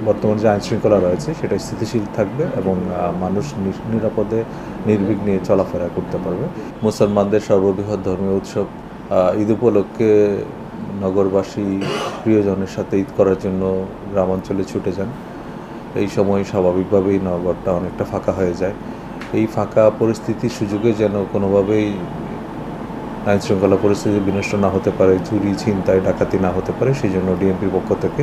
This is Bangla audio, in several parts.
বর্তমান যে আইনশৃঙ্খলা রয়েছে সেটা স্থিতিশীল থাকবে এবং মানুষ নিরাপদে নির্বিঘ্নে চলাফেরা করতে পারবে। মুসলমানদের সর্ববৃহৎ ধর্মীয় উৎসব ঈদ উপলক্ষে নগরবাসী প্রিয়জনের সাথে ঈদ করার জন্য গ্রামাঞ্চলে ছুটে যান। এই সময় স্বাভাবিকভাবেই নগরটা অনেকটা ফাঁকা হয়ে যায়। এই ফাঁকা পরিস্থিতির সুযোগে যেন কোনোভাবেই আইনশৃঙ্খলা পরিস্থিতি বিনষ্ট না হতে পারে, চুরি ছিনতাই ডাকাতি না হতে পারে, সেই জন্য ডিএমপির পক্ষ থেকে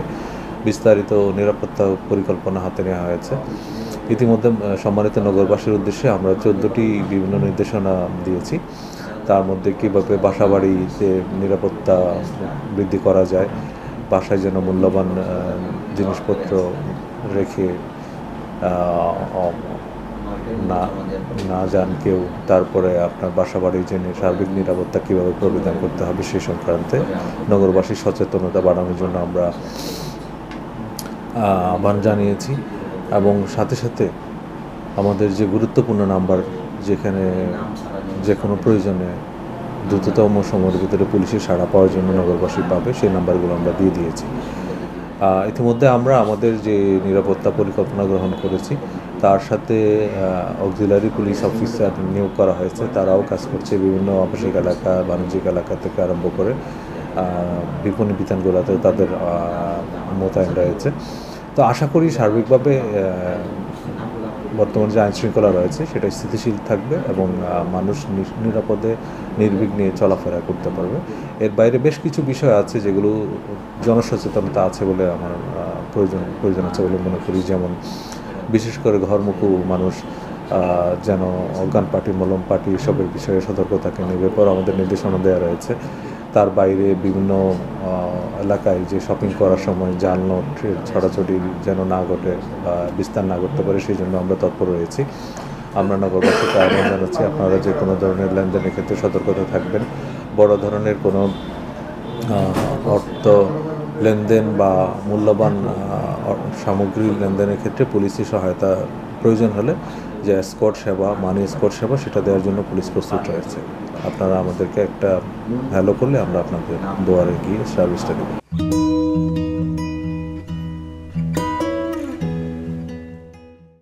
বিস্তারিত নিরাপত্তা পরিকল্পনা হাতে নেওয়া হয়েছে। ইতিমধ্যে সম্মানিত নগরবাসীর উদ্দেশ্যে আমরা 14টি বিভিন্ন নির্দেশনা দিয়েছি। তার মধ্যে কীভাবে বাসাবাড়িতে নিরাপত্তা বৃদ্ধি করা যায়, বাসায় যেন মূল্যবান জিনিসপত্র রেখে না যান কেউ, তারপরে আপনার বাসাবাড়ির যে সার্বিক নিরাপত্তা কীভাবে প্রবিধান করতে হবে সেই সংক্রান্তে নগরবাসীর সচেতনতা বাড়ানোর জন্য আমরা আহ্বান জানিয়েছি। এবং সাথে সাথে আমাদের যে গুরুত্বপূর্ণ নাম্বার, যেখানে যে কোনো প্রয়োজনে দ্রুততম সময়ের ভিতরে পুলিশের সাড়া পাওয়ার জন্য নগরবাসী পাবে, সেই নাম্বারগুলো আমরা দিয়ে দিয়েছি। ইতিমধ্যে আমরা আমাদের যে নিরাপত্তা পরিকল্পনা গ্রহণ করেছি, তার সাথে অক্সিলারি পুলিশ অফিসার নিয়োগ করা হয়েছে। তারাও কাজ করছে বিভিন্ন আবাসিক এলাকা, বাণিজ্যিক এলাকা থেকে আরম্ভ করে বিপণী বিতানগুলোতেও তাদের মোতায়েন রয়েছে। তো আশা করি সার্বিকভাবে বর্তমান যে আইনশৃঙ্খলা রয়েছে সেটা স্থিতিশীল থাকবে এবং মানুষ নিরাপদে নির্বিঘ্নে চলাফেরা করতে পারবে। এর বাইরে বেশ কিছু বিষয় আছে যেগুলো জনসচেতনতা আছে বলে আমার প্রয়োজন আছে বলে মনে করি। যেমন বিশেষ করে ঘরমুখী মানুষ যেন অজ্ঞান পার্টি, মলম পার্টি এসবের বিষয়ে সতর্ক থাকেন, এর ব্যাপারে আমাদের নির্দেশনা দেওয়া রয়েছে। তার বাইরে বিভিন্ন এলাকায় যে শপিং করার সময় জাল নোট ছড়াছড়ি যেন না ঘটে বা বিস্তার না করতে পারে, সেই জন্য আমরা তৎপর রয়েছি। আমরা নগরবাসীকে আহ্বান জানাচ্ছি, আপনারা যে কোনো ধরনের লেনদেনের ক্ষেত্রে সতর্কতা থাকবেন। বড় ধরনের কোনো অর্থ লেনদেন বা মূল্যবান সামগ্রী লেনদেনের ক্ষেত্রে পুলিশি সহায়তা প্রয়োজন হলে যে এসকর্ট সেবা, মানি এসকর্ট সেবা, সেটা দেওয়ার জন্য পুলিশ প্রস্তুত রয়েছে। আপনারা আমাদেরকে একটা হ্যালো করলে আমরা আপনাদের দুয়ারে গিয়ে সার্ভিসটা দেব।